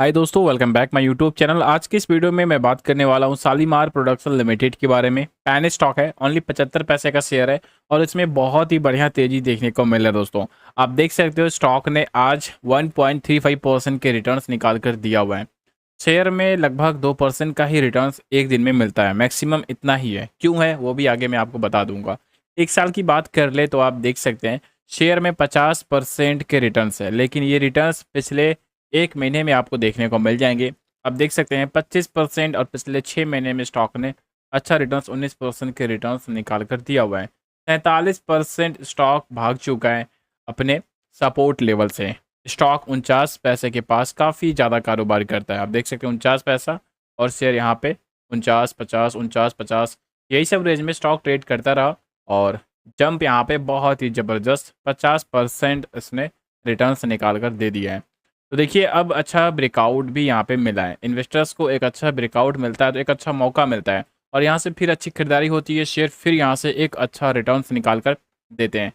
हाय दोस्तों, welcome back my YouTube channel. आज की इस वीडियो में मैं बात करने वाला हूं शालीमार प्रोडक्शन लिमिटेड के बारे में। पैन स्टॉक है, ओनली 75 पैसे का शेयर है और इसमें बहुत ही बढ़िया तेजी देखने को मिल रहा है। दोस्तों आप देख सकते हो स्टॉक ने आज 1.35% के रिटर्न्स निकाल कर दिया हुआ है। शेयर में लगभग 2% का ही रिटर्न्स एक दिन में मिलता है, मैक्सिमम इतना ही है। क्यों है वो भी आगे मैं आपको बता दूंगा। एक साल की बात कर ले तो आप देख सकते हैं शेयर में 50% के रिटर्न्स है, लेकिन ये रिटर्न्स पिछले एक महीने में आपको देखने को मिल जाएंगे। आप देख सकते हैं 25% और पिछले 6 महीने में स्टॉक ने अच्छा रिटर्न्स 19% के रिटर्न्स निकाल कर दिया हुआ है। 43% स्टॉक भाग चुका है अपने सपोर्ट लेवल से। स्टॉक 49 पैसे के पास काफ़ी ज़्यादा कारोबार करता है। आप देख सकते हैं 49 पैसा और शेयर यहाँ पे 49 50 49 50 यही सब रेंज में स्टॉक ट्रेड करता रहा और जंप यहाँ पे बहुत ही ज़बरदस्त 50% इसने रिटर्न्स निकाल कर दे दिया है। तो देखिए अब अच्छा ब्रेकआउट भी यहाँ पे मिला है। इन्वेस्टर्स को एक अच्छा ब्रेकआउट मिलता है तो एक अच्छा मौका मिलता है और यहाँ से फिर अच्छी खरीदारी होती है। शेयर फिर यहाँ से एक अच्छा रिटर्न्स निकाल कर देते हैं।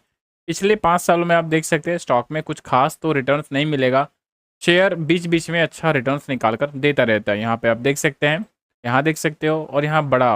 पिछले 5 सालों में आप देख सकते हैं स्टॉक में कुछ खास तो रिटर्न्स नहीं मिलेगा। शेयर बीच बीच में अच्छा रिटर्न्स निकाल कर देता रहता है। यहाँ पे आप देख सकते हैं, यहाँ देख सकते हो और यहाँ बड़ा।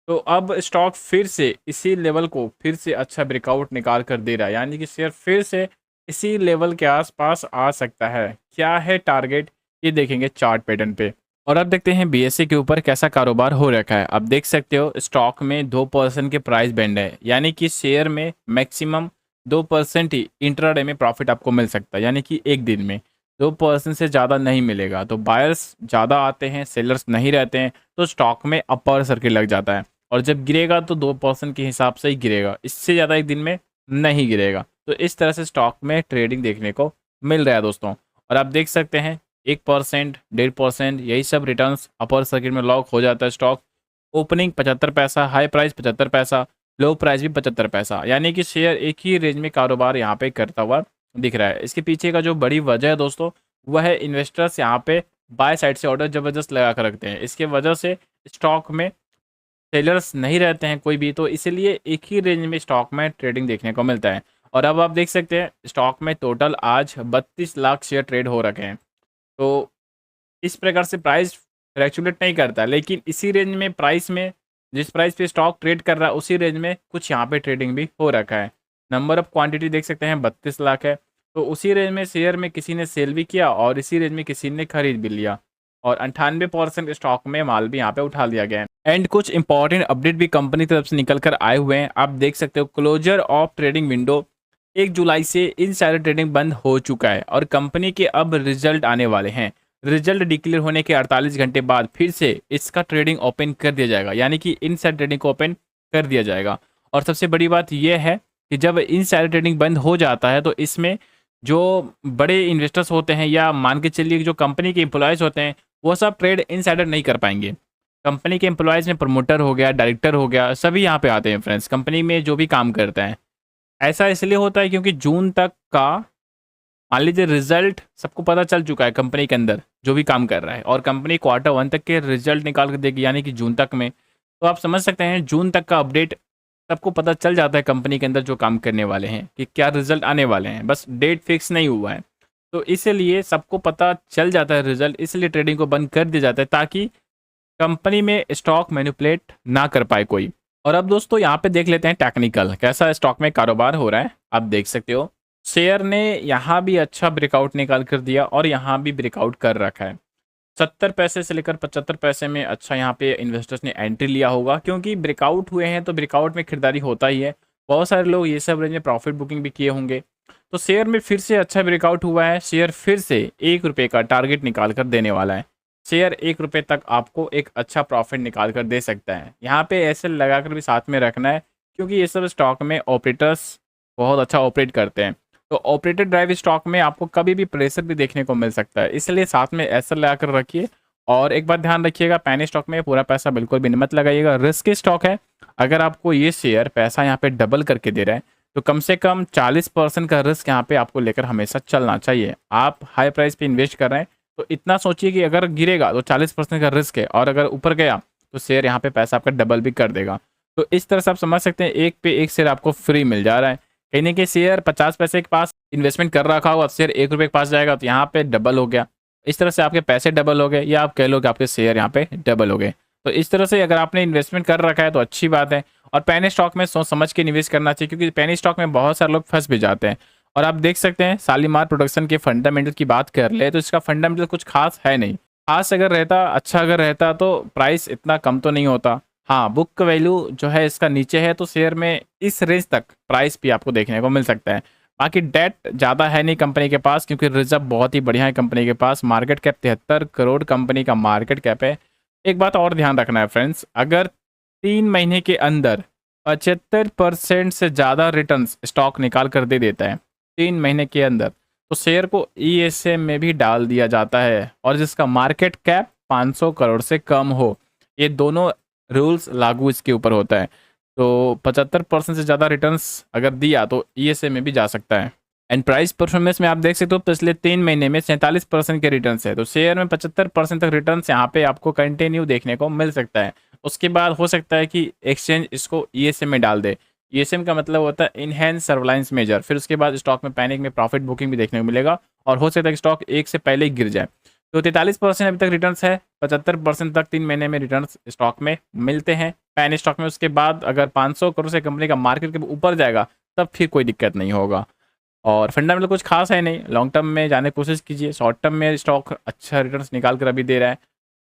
तो अब स्टॉक फिर से इसी लेवल को फिर से अच्छा ब्रेकआउट निकाल कर दे रहा है, यानी कि शेयर फिर से इसी लेवल के आसपास आ सकता है। क्या है टारगेट, ये देखेंगे चार्ट पैटर्न पे। और अब देखते हैं बीएसई के ऊपर कैसा कारोबार हो रखा है। आप देख सकते हो स्टॉक में 2% के प्राइस बैंड है, यानी कि शेयर में मैक्सिमम 2% ही इंट्राडे में प्रॉफिट आपको मिल सकता है, यानी कि एक दिन में 2% से ज़्यादा नहीं मिलेगा। तो बायर्स ज़्यादा आते हैं, सेलर्स नहीं रहते हैं, तो स्टॉक में अपर सर्किट लग जाता है और जब गिरेगा तो 2% के हिसाब से ही गिरेगा, इससे ज़्यादा एक दिन में नहीं गिरेगा। तो इस तरह से स्टॉक में ट्रेडिंग देखने को मिल रहा है दोस्तों। और आप देख सकते हैं 1% 1.5% यही सब रिटर्न्स अपर सर्किट में लॉक हो जाता है। स्टॉक ओपनिंग 75 पैसा, हाई प्राइस 75 पैसा, लो प्राइस भी 75 पैसा, यानी कि शेयर एक ही रेंज में कारोबार यहाँ पे करता हुआ दिख रहा है। इसके पीछे का जो बड़ी वजह है दोस्तों, वह है इन्वेस्टर्स यहाँ पे बाय साइड से ऑर्डर ज़बरदस्त लगा कर रखते हैं। इसके वजह से स्टॉक में सेलर्स नहीं रहते हैं कोई भी, तो इसीलिए एक ही रेंज में स्टॉक में ट्रेडिंग देखने को मिलता है। और अब आप देख सकते हैं स्टॉक में टोटल आज 32 लाख शेयर ट्रेड हो रखे हैं। तो इस प्रकार से प्राइस फ्लैक्चुएट नहीं करता, लेकिन इसी रेंज में प्राइस में जिस प्राइस पे स्टॉक ट्रेड कर रहा है उसी रेंज में कुछ यहाँ पे ट्रेडिंग भी हो रखा है। नंबर ऑफ क्वांटिटी देख सकते हैं 32 लाख है। तो उसी रेंज में शेयर में किसी ने सेल भी किया और इसी रेंज में किसी ने खरीद भी लिया और 98% स्टॉक में माल भी यहाँ पे उठा लिया गया है। एंड कुछ इंपॉर्टेंट अपडेट भी कंपनी की तरफ से निकल कर आए हुए हैं। आप देख सकते हो क्लोजर ऑफ ट्रेडिंग विंडो 1 जुलाई से इनसाइडर ट्रेडिंग बंद हो चुका है और कंपनी के अब रिजल्ट आने वाले हैं। रिजल्ट डिक्लेयर होने के 48 घंटे बाद फिर से इसका ट्रेडिंग ओपन कर दिया जाएगा, यानी कि इनसाइडर ट्रेडिंग को ओपन कर दिया जाएगा। और सबसे बड़ी बात यह है कि जब इनसाइडर ट्रेडिंग बंद हो जाता है तो इसमें जो बड़े इन्वेस्टर्स होते हैं या मान के चलिए जो कंपनी के एम्प्लॉयज़ होते हैं वो सब ट्रेड इनसाइडर नहीं कर पाएंगे। कंपनी के एम्प्लॉयज़ में प्रमोटर हो गया, डायरेक्टर हो गया, सभी यहाँ पे आते हैं फ्रेंड्स, कंपनी में जो भी काम करते हैं। ऐसा इसलिए होता है क्योंकि जून तक का मान लीजिए रिजल्ट सबको पता चल चुका है कंपनी के अंदर जो भी काम कर रहा है, और कंपनी क्वार्टर 1 तक के रिजल्ट निकाल कर देगी, यानी कि जून तक में। तो आप समझ सकते हैं जून तक का अपडेट सबको पता चल जाता है कंपनी के अंदर जो काम करने वाले हैं कि क्या रिजल्ट आने वाले हैं, बस डेट फिक्स नहीं हुआ है। तो इसलिए सबको पता चल जाता है रिजल्ट, इसलिए ट्रेडिंग को बंद कर दिया जाता है ताकि कंपनी में स्टॉक मैनिपुलेट ना कर पाए कोई। और अब दोस्तों यहाँ पे देख लेते हैं टेक्निकल कैसा स्टॉक में कारोबार हो रहा है। आप देख सकते हो शेयर ने यहाँ भी अच्छा ब्रेकआउट निकाल कर दिया और यहाँ भी ब्रेकआउट कर रखा है। 70 पैसे से लेकर 75 पैसे में अच्छा यहाँ पे इन्वेस्टर्स ने एंट्री लिया होगा, क्योंकि ब्रेकआउट हुए हैं तो ब्रेकआउट में खरीदारी होता ही है। बहुत सारे लोग ये सब रेंज में प्रॉफिट बुकिंग भी किए होंगे। तो शेयर में फिर से अच्छा ब्रेकआउट हुआ है। शेयर फिर से 1 रुपये का टारगेट निकाल कर देने वाला है। शेयर 1 रुपये तक आपको एक अच्छा प्रॉफिट निकाल कर दे सकता है। यहाँ पे ऐसे लगा कर भी साथ में रखना है, क्योंकि ये सब स्टॉक में ऑपरेटर्स बहुत अच्छा ऑपरेट करते हैं। तो ऑपरेटर ड्राइव स्टॉक में आपको कभी भी प्रेशर भी देखने को मिल सकता है, इसलिए साथ में ऐसा लगा कर रखिए। और एक बात ध्यान रखिएगा, पैनी स्टॉक में पूरा पैसा बिल्कुल भी मत लगाइएगा, रिस्क स्टॉक है। अगर आपको ये शेयर पैसा यहाँ पे डबल करके दे रहा है तो कम से कम 40% का रिस्क यहाँ पे आपको लेकर हमेशा चलना चाहिए। आप हाई प्राइस पे इन्वेस्ट कर रहे हैं तो इतना सोचिए कि अगर गिरेगा तो 40% का रिस्क है, और अगर ऊपर गया तो शेयर यहाँ पे पैसा आपका डबल भी कर देगा। तो इस तरह से आप समझ सकते हैं एक पे एक शेयर आपको फ्री मिल जा रहा है। कहीं ना कहीं शेयर 50 पैसे के पास इन्वेस्टमेंट कर रखा होगा, शेयर 1 रुपये के पास जाएगा तो यहाँ पे डबल हो गया। इस तरह से आपके पैसे डबल हो गए, या आप कह लो कि आपके शेयर यहाँ पे डबल हो गए। तो इस तरह से अगर आपने इन्वेस्टमेंट कर रखा है तो अच्छी बात है। और पेनी स्टॉक में सोच समझ के निवेश करना चाहिए, क्योंकि पेनी स्टॉक में बहुत सारे लोग फंस भी जाते हैं। और आप देख सकते हैं शालीमार प्रोडक्शन के फंडामेंटल की बात कर ले तो इसका फंडामेंटल कुछ खास है नहीं। खास अगर रहता, अच्छा अगर रहता तो प्राइस इतना कम तो नहीं होता। हाँ, बुक वैल्यू जो है इसका नीचे है, तो शेयर में इस रेंज तक प्राइस भी आपको देखने को मिल सकता है। बाकी डेट ज़्यादा है नहीं कंपनी के पास, क्योंकि रिजर्व बहुत ही बढ़िया है कंपनी के पास। मार्केट कैप 73 करोड़ कंपनी का मार्केट कैप है। एक बात और ध्यान रखना है फ्रेंड्स, अगर 3 महीने के अंदर 75% से ज़्यादा रिटर्न्स स्टॉक निकाल कर दे देता है 3 महीने के अंदर, तो शेयर को ईएसएम में भी डाल दिया जाता है, और जिसका मार्केट कैप 500 करोड़ से कम हो। ये दोनों रूल्स लागू इसके ऊपर होता है। तो 75% से ज़्यादा रिटर्न्स अगर दिया तो ईएसए में भी जा सकता है। एंड प्राइस परफॉर्मेंस में आप देख सकते हो पिछले 3 महीने में 47% के रिटर्न्स है, तो शेयर में 75% तक रिटर्न्स यहाँ पे आपको कंटिन्यू देखने को मिल सकता है। उसके बाद हो सकता है कि एक्सचेंज इसको ईएसएम में डाल दे। ईएसएम का मतलब होता है इनहेंस सर्विलांस मेजर। फिर उसके बाद स्टॉक में पैनिक में प्रॉफिट बुकिंग भी देखने को मिलेगा, और हो सकता है कि स्टॉक एक से पहले ही गिर जाए। तो 43% अभी तक रिटर्न्स है, 75% तक 3 महीने में रिटर्न्स स्टॉक में मिलते हैं पैनी स्टॉक में। उसके बाद अगर 500 करोड़ से कंपनी का मार्केट के ऊपर जाएगा तब फिर कोई दिक्कत नहीं होगा। और फंडामेंटल कुछ खास है नहीं, लॉन्ग टर्म में जाने की कोशिश कीजिए। शॉर्ट टर्म में स्टॉक अच्छा रिटर्न्स निकाल कर अभी दे रहा है,